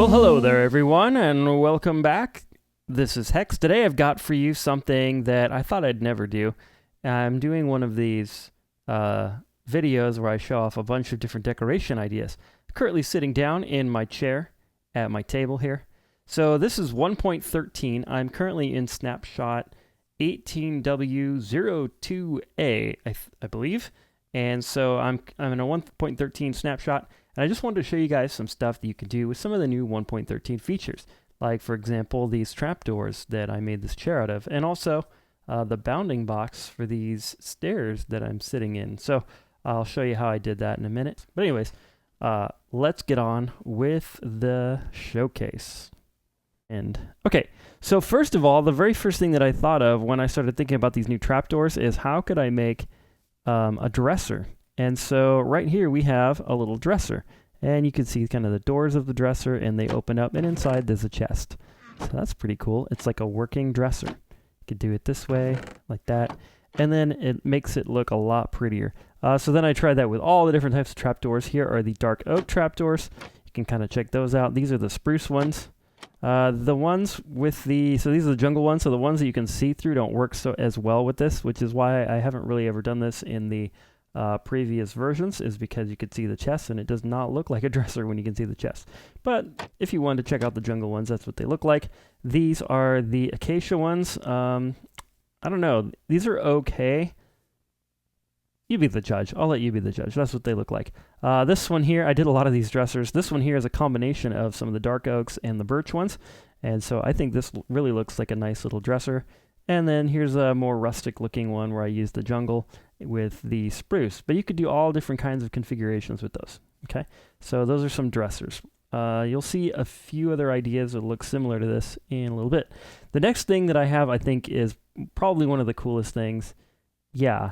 Well, hello there, everyone, and welcome back. This is Hex. Today I've got for you something that I thought I'd never do. I'm doing one of these videos where I show off a bunch of different decoration ideas. Currently sitting down in my chair at my table here. So this is 1.13. I'm currently in snapshot 18W02A, I believe. And so I'm in a 1.13 snapshot. And I just wanted to show you guys some stuff that you can do with some of the new 1.13 features. Like, for example, these trapdoors that I made this chair out of. And also the bounding box for these stairs that I'm sitting in. So I'll show you how I did that in a minute. But anyways, let's get on with the showcase. And okay, so first of all, the very first thing that I thought of when I started thinking about these new trapdoors is how could I make a dresser? And so right here we have a little dresser, and you can see kind of the doors of the dresser, and they open up, and inside there's a chest. So that's pretty cool. It's like a working dresser. You could do it this way, like that, and then it makes it look a lot prettier. So then I tried that with all the different types of trapdoors. Here are the dark oak trapdoors. You can kind of check those out. These are the spruce ones. The ones with so these are the jungle ones, so the ones that you can see through don't work as well with this, which is why I haven't really ever done this in the previous versions, is because you could see the chest and it does not look like a dresser when you can see the chest. But if you wanted to check out the jungle ones, that's what they look like. These are the acacia ones. I don't know. These are okay. You be the judge. I'll let you be the judge. That's what they look like. This one here, I did a lot of these dressers. This one here is a combination of some of the dark oaks and the birch ones. And so I think this really looks like a nice little dresser. And then here's a more rustic looking one where I used the jungle with the spruce. But you could do all different kinds of configurations with those. Okay, so those are some dressers. You'll see a few other ideas that look similar to this in a little bit. The next thing that I have, I think, is probably one of the coolest things. Yeah.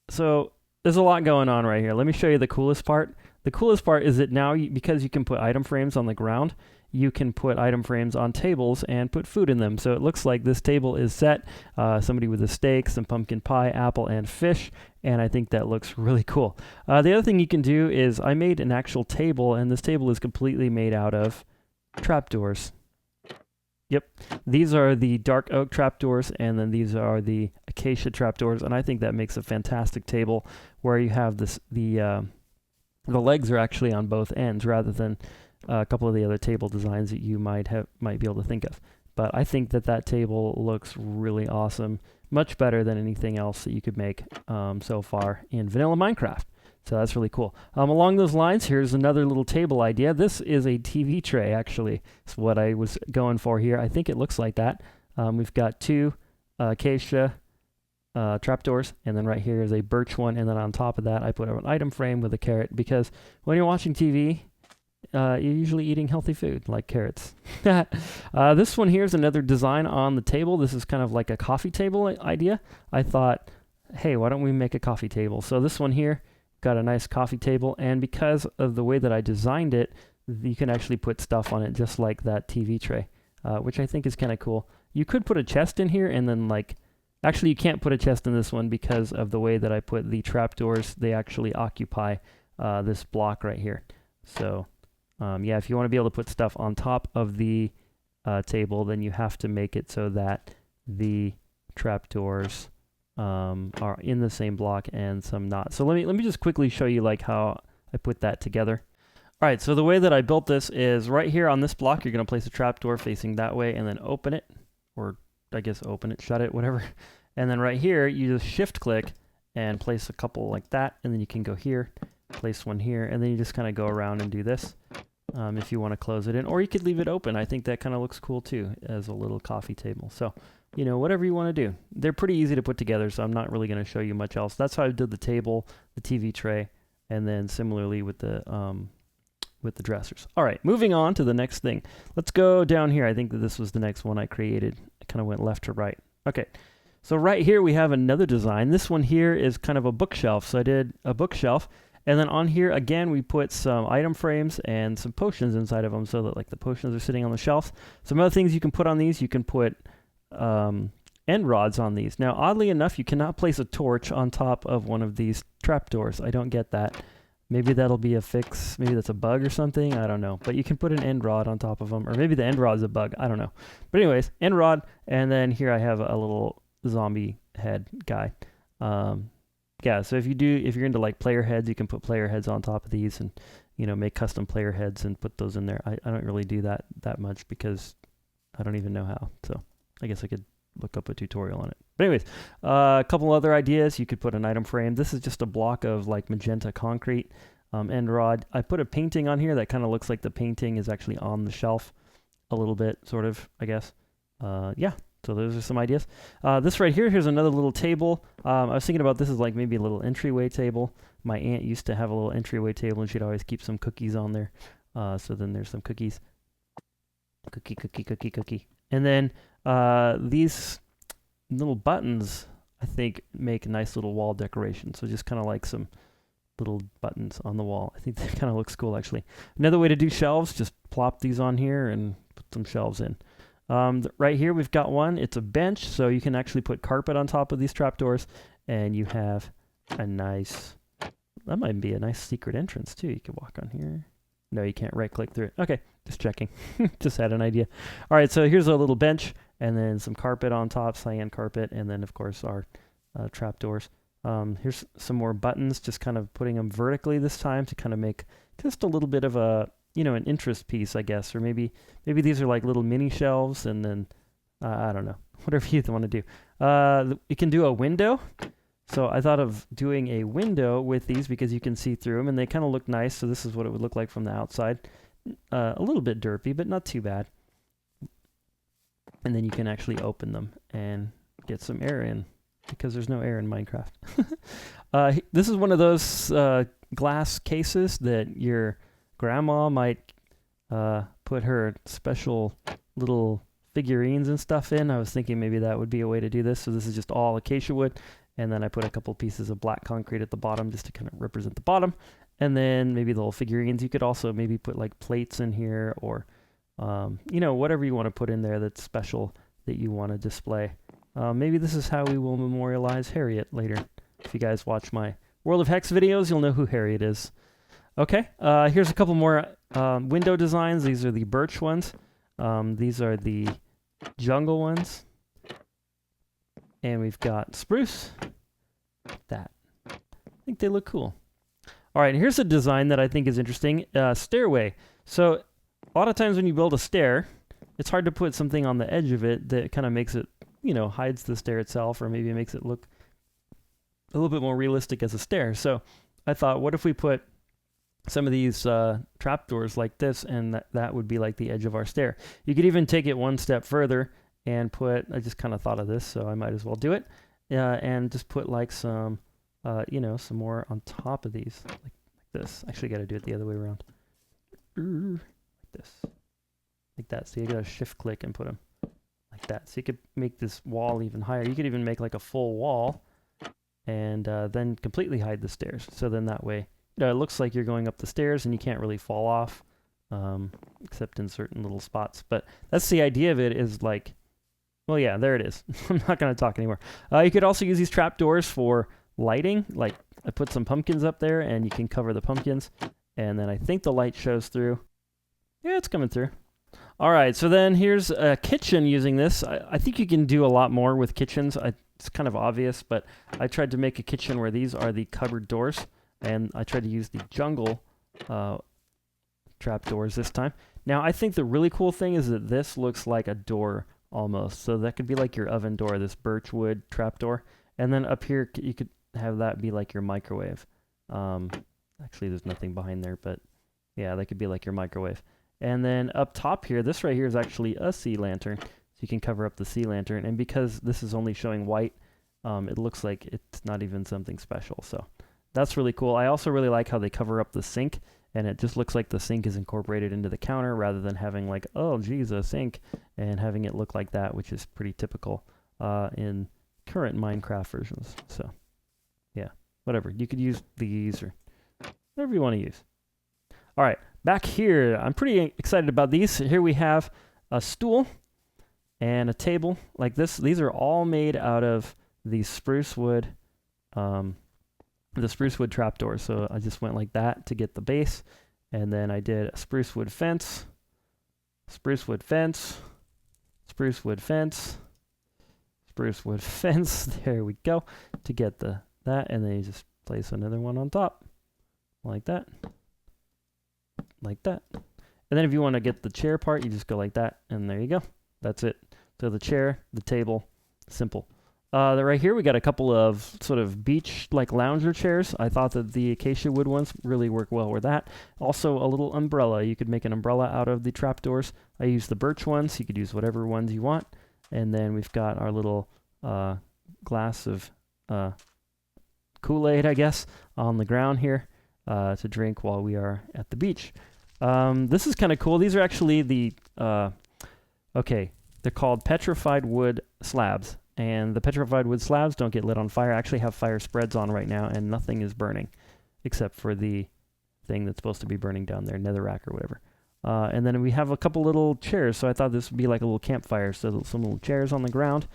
So there's a lot going on right here. Let me show you the coolest part. The coolest part is that now, because you can put item frames on the ground, you can put item frames on tables and put food in them. So it looks like this table is set. Somebody with a steak, some pumpkin pie, apple, and fish. And I think that looks really cool. The other thing you can do is I made an actual table, and this table is completely made out of trapdoors. Yep, these are the dark oak trapdoors, and then these are the acacia trapdoors, and I think that makes a fantastic table where you have this the legs are actually on both ends rather than a couple of the other table designs that you might be able to think of. But I think that table looks really awesome, much better than anything else that you could make so far in vanilla Minecraft. So that's really cool. Along those lines, here's another little table idea. This is a TV tray, actually. It's what I was going for here. I think it looks like that. We've got two acacia trapdoors, and then right here is a birch one, and then on top of that, I put an item frame with a carrot, because when you're watching TV, you're usually eating healthy food, like carrots. This one here is another design on the table. This is kind of like a coffee table idea. I thought, hey, why don't we make a coffee table? So this one here, got a nice coffee table, and because of the way that I designed it, you can actually put stuff on it just like that TV tray, which I think is kind of cool. You could put a chest in here, and then actually you can't put a chest in this one because of the way that I put the trapdoors. They actually occupy this block right here. So yeah, if you want to be able to put stuff on top of the table, then you have to make it so that the trapdoors are in the same block and some not. So let me just quickly show you how I put that together. All right, so the way that I built this is right here on this block, you're going to place a trapdoor facing that way and then open it, or I guess open it, shut it, whatever. And then right here, you just shift click and place a couple like that, and then you can go here, place one here, and then you just kind of go around and do this if you want to close it in, or you could leave it open. I think that kind of looks cool too as a little coffee table. So, you know, whatever you want to do. They're pretty easy to put together, so I'm not really going to show you much else. That's how I did the table, the TV tray, and then similarly with the dressers. All right, moving on to the next thing. Let's go down here. I think that this was the next one I created. I kind of went left to right. Okay, so right here we have another design. This one here is kind of a bookshelf. So I did a bookshelf, and then on here again we put some item frames and some potions inside of them, so that the potions are sitting on the shelf. Some other things you can put on these, you can put end rods on these. Now, oddly enough, you cannot place a torch on top of one of these trapdoors. I don't get that. Maybe that'll be a fix. Maybe that's a bug or something. I don't know. But you can put an end rod on top of them. Or maybe the end rod is a bug. I don't know. But anyways, end rod. And then here I have a little zombie head guy. Yeah, so if you're into like player heads, you can put player heads on top of these and, make custom player heads and put those in there. I don't really do that much because I don't even know how. So I guess I could look up a tutorial on it. But anyways, a couple other ideas. You could put an item frame. This is just a block of like magenta concrete end rod. I put a painting on here that kind of looks like the painting is actually on the shelf a little bit, sort of, I guess. Yeah, so those are some ideas. This right here, here's another little table. I was thinking about this as like maybe a little entryway table. My aunt used to have a little entryway table and she'd always keep some cookies on there. So then there's some cookies. Cookie. And then these little buttons, I think, make a nice little wall decoration. So just kind of like some little buttons on the wall. I think that kind of looks cool, actually. Another way to do shelves, just plop these on here and put some shelves in. Right here, we've got one. It's a bench, so you can actually put carpet on top of these trapdoors, and you have a nice, that might be a nice secret entrance, too. You could walk on here. No, you can't right-click through it. Okay, just checking. Just had an idea. All right, so here's a little bench, and then some carpet on top, cyan carpet, and then, of course, our trapdoors. Here's some more buttons, just kind of putting them vertically this time to kind of make just a little bit of a, an interest piece, I guess. Or maybe these are like little mini shelves, and then, I don't know, whatever you want to do. You can do a window. So I thought of doing a window with these because you can see through them and they kind of look nice. So this is what it would look like from the outside. A little bit derpy, but not too bad. And then you can actually open them and get some air in because there's no air in Minecraft. This is one of those glass cases that your grandma might put her special little figurines and stuff in. I was thinking maybe that would be a way to do this. So this is just all acacia wood. And then I put a couple pieces of black concrete at the bottom just to kind of represent the bottom. And then maybe the little figurines. You could also maybe put like plates in here or, whatever you want to put in there that's special that you want to display. Maybe this is how we will memorialize Harriet later. If you guys watch my World of Hex videos, you'll know who Harriet is. Okay, here's a couple more window designs. These are the birch ones. These are the jungle ones. And we've got spruce. That. I think they look cool. All right, here's a design that I think is interesting. Stairway. So a lot of times when you build a stair, it's hard to put something on the edge of it that kind of makes it, hides the stair itself, or maybe it makes it look a little bit more realistic as a stair. So I thought, what if we put some of these trapdoors like this, and that would be like the edge of our stair. You could even take it one step further and I just kind of thought of this, so I might as well do it. And just put like some, some more on top of these, like this. Actually, got to do it the other way around. Like this. Like that. So you got to shift click and put them like that. So you could make this wall even higher. You could even make like a full wall and then completely hide the stairs. So then that way, it looks like you're going up the stairs and you can't really fall off, except in certain little spots. But that's the idea of it, is like, well, yeah, there it is. I'm not going to talk anymore. You could also use these trapdoors for lighting. Like I put some pumpkins up there and you can cover the pumpkins. And then I think the light shows through. Yeah, it's coming through. All right, so then here's a kitchen using this. I think you can do a lot more with kitchens. It's kind of obvious, but I tried to make a kitchen where these are the cupboard doors. And I tried to use the jungle trapdoors this time. Now, I think the really cool thing is that this looks like a door almost. So that could be like your oven door, this birch wood trapdoor. And then up here, you could have that be like your microwave. Actually, there's nothing behind there, but yeah, that could be like your microwave. And then up top here, this right here is actually a sea lantern. So you can cover up the sea lantern. And because this is only showing white, it looks like it's not even something special. So that's really cool. I also really like how they cover up the sink, and it just looks like the sink is incorporated into the counter rather than having like, oh, geez, a sink, and having it look like that, which is pretty typical in current Minecraft versions. So, yeah, whatever. You could use these or whatever you want to use. All right, back here, I'm pretty excited about these. Here we have a stool and a table like this. These are all made out of the spruce wood the spruce wood trapdoor. So I just went like that to get the base, and then I did a spruce wood fence, spruce wood fence, spruce wood fence, spruce wood fence. There we go, to get that, and then you just place another one on top, like that, like that. And then if you want to get the chair part, you just go like that, and there you go. That's it. So the chair, the table, simple. Right here we got a couple of sort of beach-like lounger chairs. I thought that the acacia wood ones really work well with that. Also a little umbrella. You could make an umbrella out of the trapdoors. I used the birch ones. You could use whatever ones you want. And then we've got our little glass of Kool-Aid, I guess, on the ground here to drink while we are at the beach. This is kind of cool. These are actually the, they're called petrified wood slabs. And the petrified wood slabs don't get lit on fire. I actually have fire spreads on right now, and nothing is burning except for the thing that's supposed to be burning down there, netherrack or whatever. And then we have a couple little chairs, so I thought this would be like a little campfire. So some little chairs on the ground.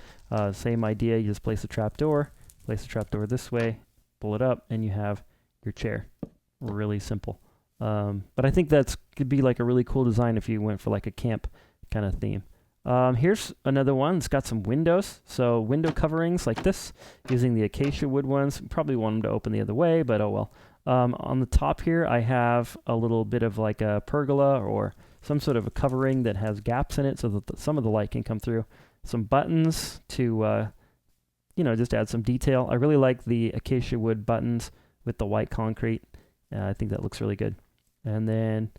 Same idea, you just place the trapdoor this way, pull it up, and you have your chair. Really simple. But I think that's could be like a really cool design if you went for like a camp kind of theme. Here's another one. It's got some windows. So window coverings like this, using the acacia wood ones. Probably want them to open the other way, but oh well. On the top here, I have a little bit of like a pergola or some sort of a covering that has gaps in it so that some of the light can come through. Some buttons to, just add some detail. I really like the acacia wood buttons with the white concrete. I think that looks really good. And then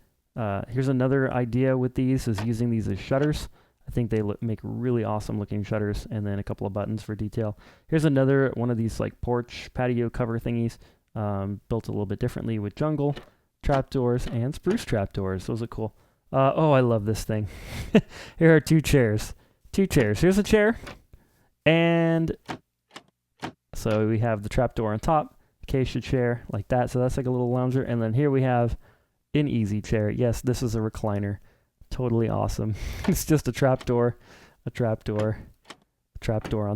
here's another idea with these is using these as shutters. I think they make really awesome looking shutters, and then a couple of buttons for detail. Here's another one of these like porch patio cover thingies, built a little bit differently with jungle trapdoors and spruce trapdoors. Those are cool. Oh, I love this thing. Here are two chairs. Here's a chair, and so we have the trapdoor on top, acacia chair like that. So that's like a little lounger, and then here we have an easy chair. Yes, this is a recliner. Totally awesome. It's just a trapdoor on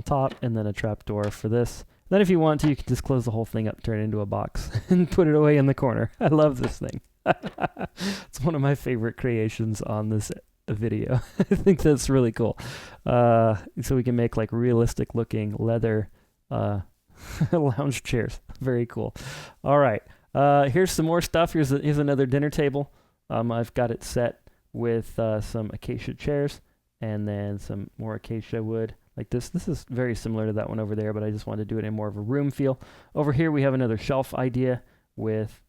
top, and then a trapdoor for this. Then if you want to, you can just close the whole thing up, turn it into a box, and put it away in the corner. I love this thing. It's one of my favorite creations on this video. I think that's really cool. So we can make like realistic looking leather lounge chairs. Very cool. All right. Here's some more stuff. Here's another dinner table. I've got it set with some acacia chairs and then some more acacia wood like this. This is very similar to that one over there, but I just wanted to do it in more of a room feel. Over here we have another shelf idea with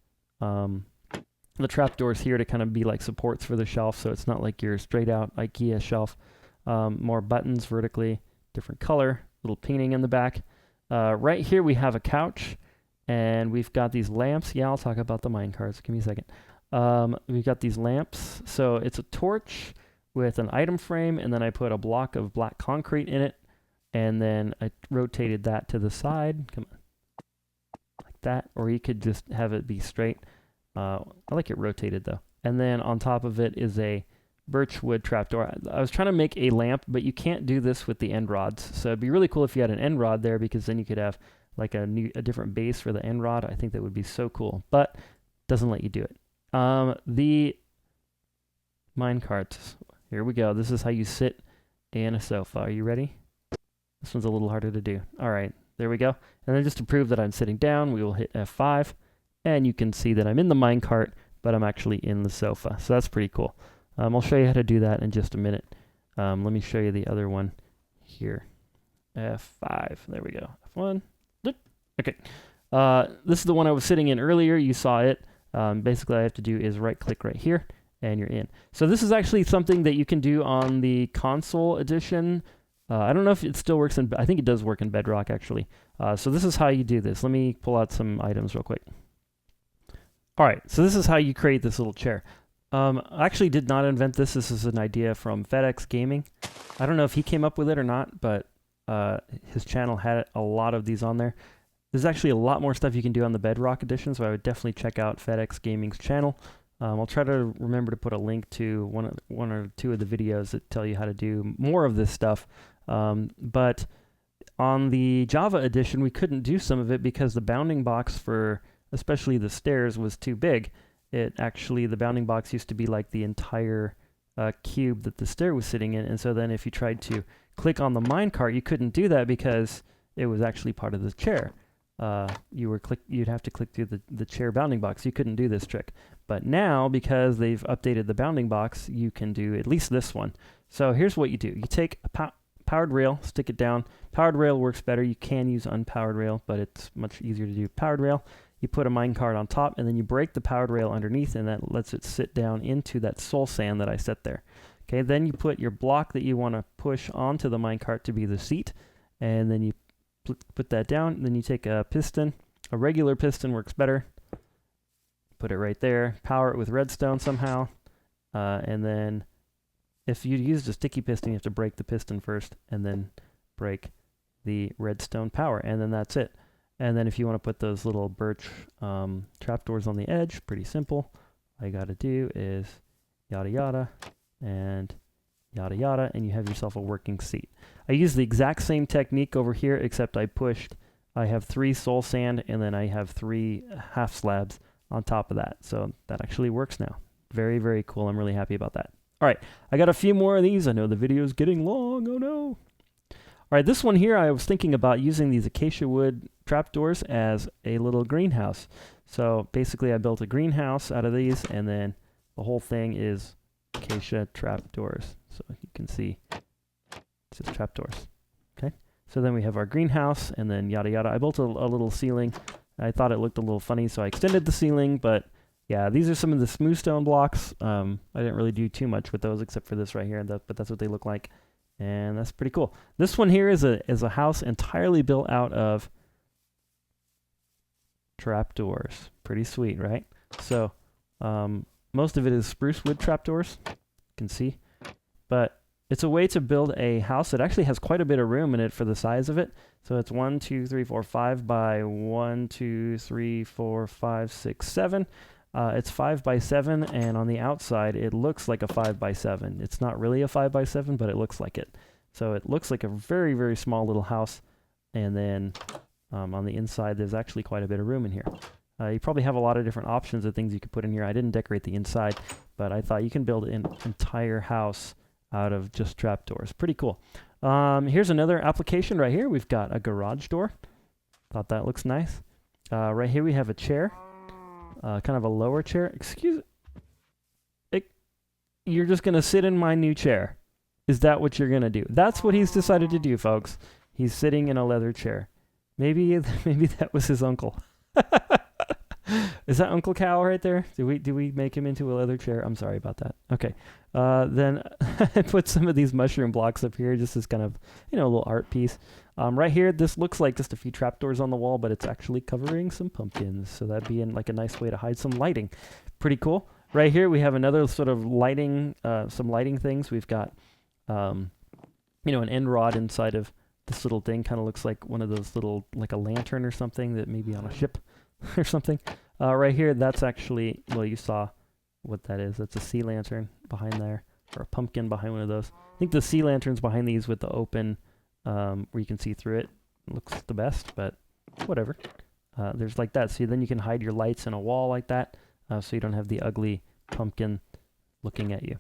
the trapdoors here to kind of be like supports for the shelf, so it's not like your straight out IKEA shelf. More buttons vertically, different color, little painting in the back. Right here we have a couch, and we've got these lamps. Yeah, I'll talk about the mine cards. Give me a second. We've got these lamps. So it's a torch with an item frame, and then I put a block of black concrete in it, and then I rotated that to the side. Come on. Like that. Or you could just have it be straight. I like it rotated though. And then on top of it is a birch wood trapdoor. I was trying to make a lamp, but you can't do this with the end rods. So it'd be really cool if you had an end rod there, because then you could have like a different base for the end rod. I think that would be so cool, but doesn't let you do it. The mine carts. Here we go. This is how you sit in a sofa. Are you ready? This one's a little harder to do. All right, there we go. And then just to prove that I'm sitting down, we will hit F5, and you can see that I'm in the mine cart, but I'm actually in the sofa. So that's pretty cool. I'll show you how to do that in just a minute. Let me show you the other one here. F5. There we go. F1. Okay. This is the one I was sitting in earlier. You saw it. Basically, all I have to do is right-click right here, and you're in. So this is actually something that you can do on the console edition. I don't know if it still works in... I think it does work in Bedrock, actually. So this is how you do this. Let me pull out some items real quick. All right, so this is how you create this little chair. I actually did not invent this. This is an idea from FedEx Gaming. I don't know if he came up with it or not, but his channel had a lot of these on there. There's actually a lot more stuff you can do on the Bedrock edition, so I would definitely check out FedEx Gaming's channel. I'll try to remember to put a link to one or two of the videos that tell you how to do more of this stuff. But On the Java edition, we couldn't do some of it because the bounding box for especially the stairs was too big. The bounding box used to be like the entire cube that the stair was sitting in, and so then if you tried to click on the minecart, you couldn't do that because it was actually part of the chair. You'd have to click through the chair bounding box. You couldn't do this trick. But now, because they've updated the bounding box, you can do at least this one. So here's what you do. You take a powered rail, stick it down. Powered rail works better. You can use unpowered rail, but it's much easier to do powered rail. You put a minecart on top, and then you break the powered rail underneath, and that lets it sit down into that soul sand that I set there. Okay, then you put your block that you want to push onto the minecart to be the seat, and then you put that down. Then you take a piston. A regular piston works better. Put it right there. Power it with redstone somehow, and then if you used a sticky piston, you have to break the piston first, and then break the redstone power, and then that's it. And then if you want to put those little birch trapdoors on the edge, pretty simple. All you got to do is yada yada and yada yada, and you have yourself a working seat. I use the exact same technique over here, except I have 3 soul sand, and then I have 3 half slabs on top of that. So that actually works now. Very, very cool. I'm really happy about that. All right, I got a few more of these. I know the video is getting long. Oh no. All right, this one here, I was thinking about using these acacia wood trapdoors as a little greenhouse. So basically I built a greenhouse out of these, and then the whole thing is acacia trapdoors. So you can see it's just trapdoors. Okay, so then we have our greenhouse, and then yada yada. I built a little ceiling. I thought it looked a little funny, so I extended the ceiling, but yeah, these are some of the smooth stone blocks. I didn't really do too much with those except for this right here, but that's what they look like. And that's pretty cool. This one here is a house entirely built out of trapdoors. Pretty sweet, right? So most of it is spruce wood trapdoors, you can see. But it's a way to build a house that actually has quite a bit of room in it for the size of it. So it's 1, 2, 3, 4, 5 by 1, 2, 3, 4, 5, 6, 7. It's 5 by 7, and on the outside it looks like a 5 by 7. It's not really a 5 by 7, but it looks like it. So it looks like a very, very small little house, and then on the inside there's actually quite a bit of room in here. You probably have a lot of different options of things you could put in here. I didn't decorate the inside, but I thought you can build an entire house out of just trapdoors. Pretty cool. Here's another application right here. We've got a garage door. Thought that looks nice. Right here we have a chair. Kind of a lower chair. Excuse me. You're just going to sit in my new chair. Is that what you're going to do? That's what he's decided to do, folks. He's sitting in a leather chair. Maybe that was his uncle. Is that Uncle Cow right there? Do we make him into a leather chair? I'm sorry about that. Okay. Then I put some of these mushroom blocks up here just as kind of, a little art piece. Right here, this looks like just a few trapdoors on the wall, but it's actually covering some pumpkins. So that'd be like a nice way to hide some lighting. Pretty cool. Right here, we have another sort of lighting, some lighting things. We've got, an end rod inside of this little thing. Kind of looks like one of those little, like a lantern or something that may be on a ship or something. Right here, that's actually, well, you saw what that is. That's a sea lantern behind there, or a pumpkin behind one of those. I think the sea lantern's behind these with the open, where you can see through it. Looks the best, but whatever. There's like that. So then you can hide your lights in a wall like that, so you don't have the ugly pumpkin looking at you.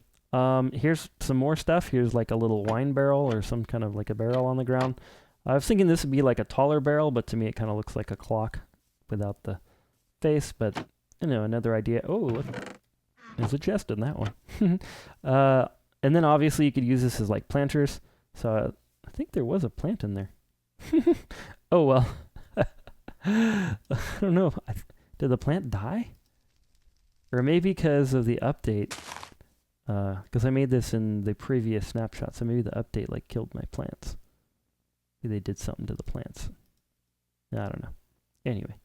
Here's some more stuff. Here's like a little wine barrel or some kind of like a barrel on the ground. I was thinking this would be like a taller barrel, but to me it kind of looks like a clock without the face, but another idea. Oh, look, there's a chest in that one. And then obviously you could use this as like planters. So I think there was a plant in there. Oh well. I don't know. Did the plant die? Or maybe because of the update. Because I made this in the previous snapshot, so maybe the update like killed my plants. Maybe they did something to the plants. I don't know. Anyway.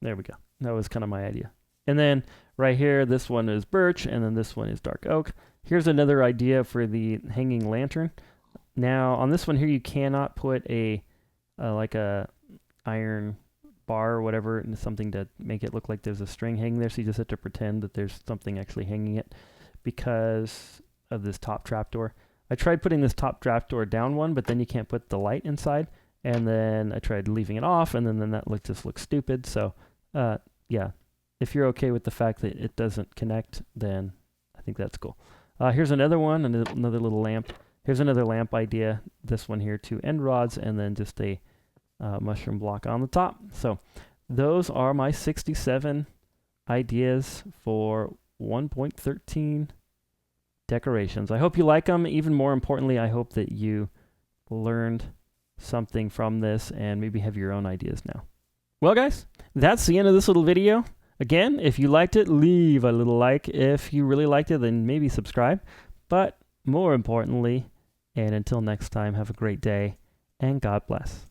There we go. That was kind of my idea. And then right here, this one is birch, and then this one is dark oak. Here's another idea for the hanging lantern. Now, on this one here, you cannot put like a iron bar or whatever, and something to make it look like there's a string hanging there, so you just have to pretend that there's something actually hanging it because of this top trapdoor. I tried putting this top trapdoor down one, but then you can't put the light inside, and then I tried leaving it off, and then that just looks stupid. So yeah, if you're okay with the fact that it doesn't connect, then I think that's cool. Here's another one, another little lamp. Here's another lamp idea. This one here, 2 end rods, and then just a mushroom block on the top. So those are my 67 ideas for 1.13 decorations. I hope you like them. Even more importantly, I hope that you learned something from this and maybe have your own ideas now. Well, guys, that's the end of this little video. Again, if you liked it, leave a little like. If you really liked it, then maybe subscribe. But more importantly, and until next time, have a great day and God bless.